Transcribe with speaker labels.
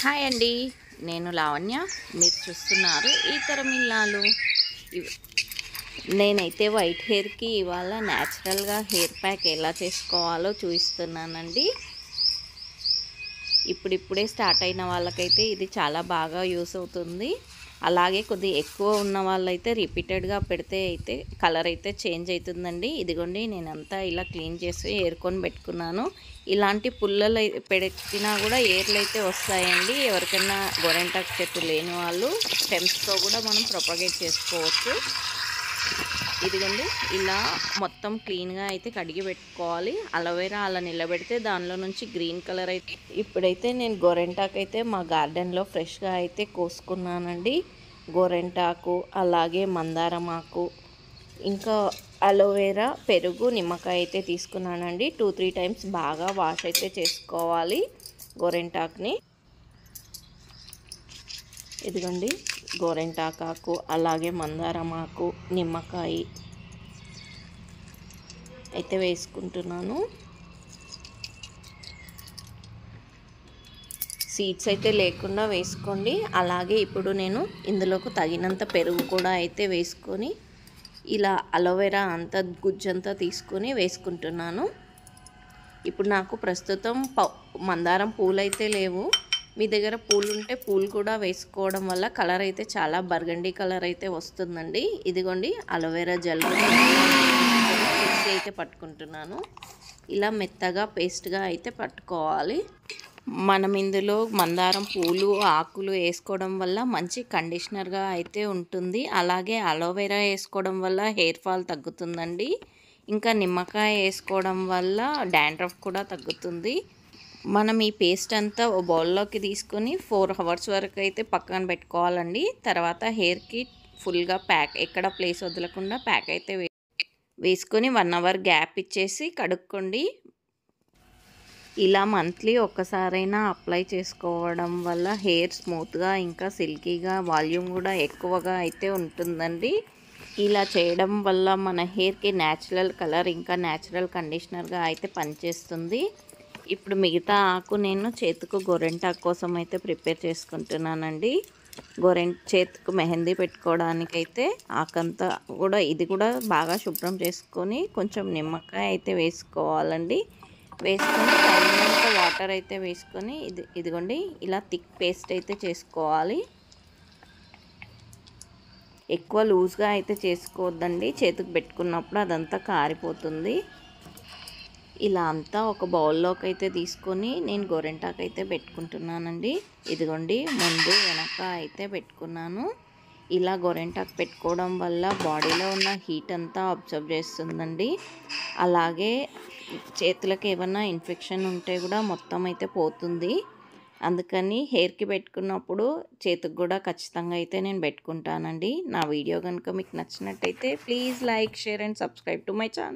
Speaker 1: Hi అండి, నేను లావణ్య. మీరు చూస్తున్నారు ఈ తరం ఇల్లాలు. నేనైతే వైట్ హెయిర్కి ఇవాళ న్యాచురల్గా హెయిర్ ప్యాక్ ఎలా చేసుకోవాలో చూపిస్తున్నానండి. ఇప్పుడిప్పుడే స్టార్ట్ అయిన వాళ్ళకైతే ఇది చాలా బాగా యూస్ అవుతుంది. అలాగే కొద్దిగా ఎక్కువ ఉన్న వాళ్ళైతే రిపీటెడ్గా పెడితే అయితే కలర్ అయితే చేంజ్ అవుతుందండి. ఇదిగోండి, నేనంతా ఇలా క్లీన్ చేసి ఏరుకొని పెట్టుకున్నాను. ఇలాంటి పుల్లలు పెట్టినా కూడా ఏర్లు అయితే వస్తాయండి. ఎవరికైనా గోరెంటాకు చెట్టు లేని వాళ్ళు స్టెమ్స్తో కూడా మనం ప్రొపగేట్ చేసుకోవచ్చు. ఇదిగోండి, ఇలా మొత్తం క్లీన్గా అయితే కడిగి పెట్టుకోవాలి. అలోవెరా అలా నిలబెడితే దానిలో నుంచి గ్రీన్ కలర్ అయితే ఇప్పుడైతే నేను గోరెంటాకు అయితే మా గార్డెన్లో ఫ్రెష్గా అయితే కోసుకున్నానండి. గోరెంటాకు, అలాగే మందారం ఆకు, ఇంకా అలోవెరా, పెరుగు, నిమ్మకాయ అయితే తీసుకున్నానండి. 2-3 టైమ్స్ బాగా వాష్ అయితే చేసుకోవాలి గోరెంటాకుని. ఇదిగోండి, గోరెంటాకు, అలాగే మందారం ఆకు, నిమ్మకాయ అయితే వేసుకుంటున్నాను. సీడ్స్ అయితే లేకుండా వేసుకోండి. అలాగే ఇప్పుడు నేను ఇందులోకి తగినంత పెరుగు కూడా అయితే వేసుకొని ఇలా అలోవెరా అంతా గుజ్జంతా తీసుకొని వేసుకుంటున్నాను. ఇప్పుడు నాకు ప్రస్తుతం మందారం పూలు అయితే లేవు. మీ దగ్గర పూలు ఉంటే పూలు కూడా వేసుకోవడం వల్ల కలర్ అయితే చాలా బర్గండీ కలర్ అయితే వస్తుందండి. ఇదిగోండి, అలోవెరా జెల్ మిక్సీ అయితే పట్టుకుంటున్నాను. ఇలా మెత్తగా పేస్ట్గా అయితే పట్టుకోవాలి. మనం ఇందులో మందారం పూలు, ఆకులు వేసుకోవడం వల్ల మంచి కండిషనర్గా అయితే ఉంటుంది. అలాగే అలోవెరా వేసుకోవడం వల్ల హెయిర్ ఫాల్ తగ్గుతుందండి. ఇంకా నిమ్మకాయ వేసుకోవడం వల్ల డాండ్రఫ్ కూడా తగ్గుతుంది. మనం ఈ పేస్ట్ అంతా ఓ బౌల్లోకి తీసుకొని 4 అవర్స్ వరకు అయితే పక్కన పెట్టుకోవాలండి. తర్వాత హెయిర్కి ఫుల్గా ప్యాక్, ఎక్కడ ప్లేస్ వదలకుండా ప్యాక్ అయితే వేసుకొని 1 అవర్ గ్యాప్ ఇచ్చేసి కడుక్కోండి. ఇలా మంత్లీ ఒక్కసారైనా అప్లై చేసుకోవడం వల్ల హెయిర్ స్మూత్గా, ఇంకా సిల్కీగా, వాల్యూమ్ కూడా ఎక్కువగా అయితే ఉంటుందండి. ఇలా చేయడం వల్ల మన హెయిర్కి న్యాచురల్ కలర్, ఇంకా న్యాచురల్ కండిషనర్గా అయితే పనిచేస్తుంది. ఇప్పుడు మిగతా ఆకు నేను చేతుకు గోరెంటాకు కోసం అయితే ప్రిపేర్ చేసుకుంటున్నానండి. చేతుకు మెహందీ పెట్టుకోవడానికైతే ఆకంతా కూడా ఇది కూడా బాగా శుభ్రం చేసుకొని కొంచెం నిమ్మకాయ అయితే వేసుకోవాలండి. వేసుకొని తగినంత వాటర్ అయితే వేసుకొని ఇదిగోండి, ఇలా థిక్ పేస్ట్ అయితే చేసుకోవాలి. ఎక్కువ లూజ్గా అయితే చేసుకోవద్దండి, చేతికి పెట్టుకున్నప్పుడు అదంతా కారిపోతుంది. ఇలా అంతా ఒక బౌల్లోకి అయితే తీసుకొని నేను గోరెంటాకు అయితే పెట్టుకుంటున్నానండి. ఇదిగోండి, ముందు వెనక అయితే పెట్టుకున్నాను. ఇలా గోరెంటాకు పెట్టుకోవడం వల్ల బాడీలో ఉన్న హీట్ అంతా అబ్జర్వ్ చేస్తుందండి. అలాగే చేతులకు ఏమైనా ఇన్ఫెక్షన్ ఉంటే కూడా మొత్తం అయితే పోతుంది. అందుకని హెయిర్కి పెట్టుకున్నప్పుడు చేతికి కూడా ఖచ్చితంగా అయితే నేను పెట్టుకుంటానండి. నా వీడియో కనుక మీకు నచ్చినట్టయితే please like, share and subscribe to my channel.